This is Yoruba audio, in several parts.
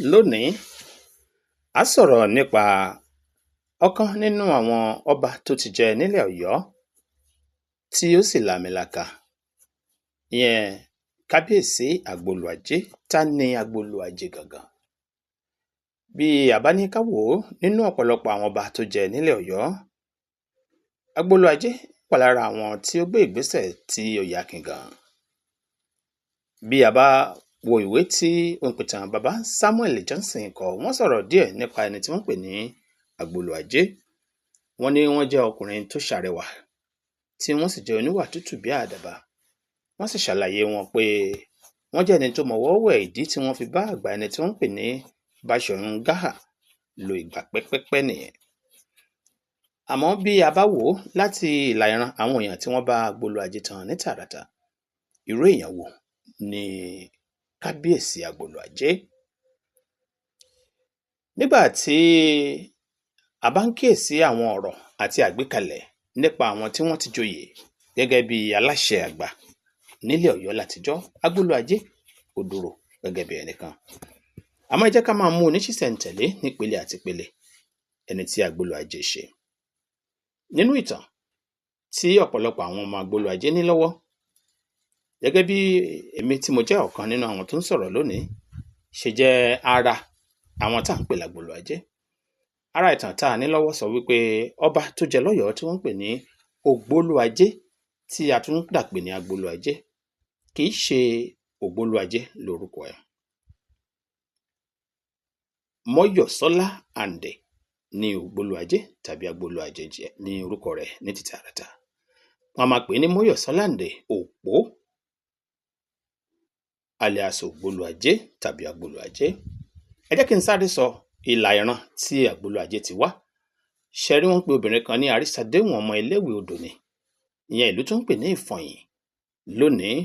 Lónìí, a sọ̀rọ̀ nípa ọ̀kan nínú àwọn ọba tó ti jẹ nílẹ̀ Ọ̀yọ́ tí ó sì làmìlaka, ìyẹn Kábíyèsí Agbolúajé. Ta ni Agbolúajé gangan? Bí a bá ní ká wò ó nínú ọ̀pọ̀lọpọ̀ àwọn ọba tó jẹ nílẹ̀ Ọ̀yọ́, Agbolúajé wà lára àwọn tí ó gbé ìgbésẹ̀ tí ó yakin gan. Bí a bá wo ìwé tí òǹpìtàn bàbá Samuel Johnson kọ, wọ́n sọ̀rọ̀ díẹ̀ nípa ẹni tí wọ́n pè ní Agbolúajé. Wọ́n ní wọ́n jẹ́ ọkùnrin tó ṣàrẹwà, tí wọ́n sì jẹ́ oníwà tútù bí àdàbà. Wọ́n sì ṣàlàyé wọn pé wọ́n jẹ́ ẹni tó mọ̀wọ́ wẹ̀, ìdí tí wọ́n fi bá àgbà ẹni tí wọ́n pè ní Báṣọ̀run Gáà lo ìgbà pẹ́pẹ́pẹ́ nìyẹn. Àmọ́ bí a bá wò ó láti ìlà ìran àwọn èèyàn tí wọ́n bá Agbolúajé tán ní tààràtà, irú èèyàn wo ni Kábíyèsí Agbolúajé? Nígbà tí a bá ń kíyèsí àwọn ọ̀rọ̀ àti àgbékalẹ̀ nípa àwọn tí wọ́n ti joyè gẹ́gẹ́ bí aláṣẹ àgbà nílẹ̀ Ọ̀yọ́ látijọ́, Agbolúajé kò dúró gẹ́gẹ́ bí ẹnìkan. Àmọ́ ẹ jẹ́ ká máa mú oníṣísẹ̀ntẹ̀lé nípele àti ìpele ẹni tí Agbolúajé ṣe. Nínú ìtàn tí ọ̀pọ̀lọpọ̀ àwọn ọmọ Agbolúajé ní lọ́wọ́, gẹ́gẹ́ bí èmi tí mo jẹ́ ọ̀kan nínú àwọn tó ń sọ̀rọ̀ lónìí ṣe jẹ́ ara àwọn tá à ń pè l'Agbolúajé. Ara ìtàn tá a ní lọ́wọ́ sọ wípé ọba tó jẹ lọ́yọ̀ọ́ tí wọ́n ń pè ní Ògbólúajé, tí a tún dàpè ní Agbolúajé, kì í ṣe Ògbólúajé lórúkọ ẹ̀. Mọ́yọ̀sọ́lá Àǹdè ní Ògbólúajé tàbí Agbolúajé jẹ́ ní orúkọ rẹ̀ ní ti tààràtà. Wọ́n máa pè ní Mọ́yọ̀sọ́lá Àǹdè Òpó alias Ògbólúajé tàbí Agbolúajé. Ẹ jẹ́ kí n sáré sọ ìlà ìran tí Agbolúajé ti wá. Ṣẹ̀rí wọ́n pe obìnrin kan ní Àrísàdéhùn ọmọ Eléwé Odò ni, ìyẹn ìlú tó ń pè ní Ìfọ̀yìn lónìí.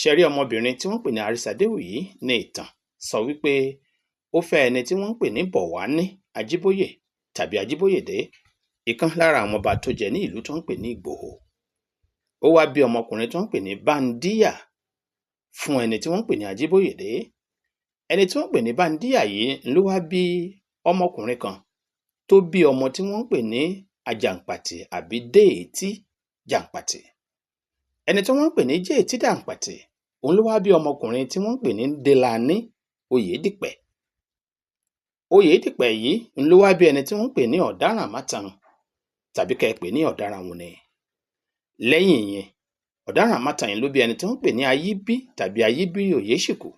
Ṣẹ̀rí ọmọbìnrin tí wọ́n pè ní Àrísàdéhùn yìí ní ìtàn sọ wípé ó fẹ́ ẹni tí wọ́n ń pè ní Bọ̀wání Ajíbóyè tàbí Ajíbóyèdé, ìkan lára àwọn ọba tó jẹ ní ìlú tó ń pè ní Ìgbòho. Ó wá bí ọmọkùnrin tó ń pè ní Bándíyà fún ẹni tí wọ́n ń pè ní Ajíbóyèdé. Ẹni tí wọ́n pè ní Bándíyà yìí ló wá bí ọmọkùnrin kan tó bí ọmọ tí wọ́n ń pè ní Àjàǹpàtì àbí Déètí Jàǹpàtì. Ẹni tí wọ́n ń pè ní Jéètí Jàǹpàtì, òun ló wá bí ọmọkùnrin tí wọ́n ń pè ní Délání Oyèdìpẹ̀. Oyèdìpẹ̀ yìí ló wá bí ẹni tí wọ́n ń pè ní Ọ̀dárànmátàn tàbí kẹ́ ẹ pè ní Ọ̀dárànwùnì. Lẹ́yìn ìyẹn, Ọ̀dárànmátàn yìí ló bí ẹni tí wọ́n ń pè ní Ayíbí tàbí Ayíbí Òyèṣìkù.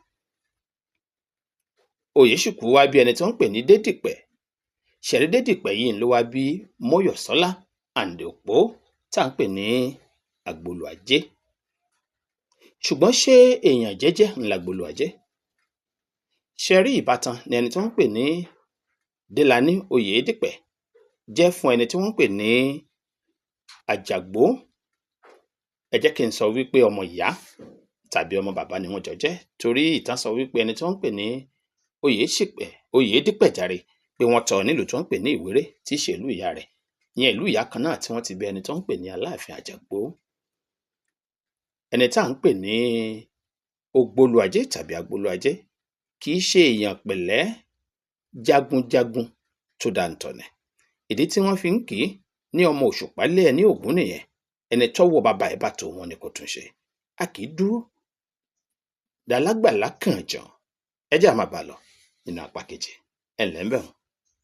Òyèṣìkù wá bí ẹni tí wọ́n ń pè ní Dédìpẹ̀. Ṣẹ̀rí Dédìpẹ̀ yìí ló wá bí Mọ́yọ̀sọ́lá Àǹdè Òpó tá à ń pè ní Agbolúajé. Ṣùgbọ́n ṣé èèyàn jẹ́jẹ́ ńlá Agbolúajé? Ṣẹ̀rí ìbátan ni ẹni tí wọ́n ń pè ní Délání Oyèdìpẹ̀ jẹ́ fún ẹni tí wọ́n ń pè ní Àjàgbó. Ẹ jẹ́ kí n sọ wípé ọmọ ìyá tàbí ọmọ bàbá ni wọ́n jọ jẹ́, torí ìtàn sọ wípé ẹni tí wọ́n ń pè ní Oyèdìpẹ̀ jàre pé wọ́n tọ́ nílùú tí wọ́n ń pè ní Ìwéré tí í ṣe ìlú ìyá rẹ̀, ìyẹn ìlú ìyá kan náà tí wọ́n ti bí ẹni tí wọ́n ń pè ní Aláàfin Àjàgbó. Ẹni tá à ń pè ní Ògbólúajé tàbí Agbolúajé kì í ṣe èèyàn pẹ̀lẹ́ jagunjagun tó dáńtọ̀nẹ̀. Ìdí tí wọ́n fi ń kì í ní ọmọ òṣùpá lé ẹni Ògún nìyẹn. Ẹni tọ́wọ́ bàbá ẹ̀ bá tó wọn ni kò tún ṣe. A kì í dúró dàlágbàlá kàn jàn. Ẹ jẹ́ á máa bá lọ nínú apá kejì. Ẹ ǹlẹ́ ń bẹ̀ wọ́n.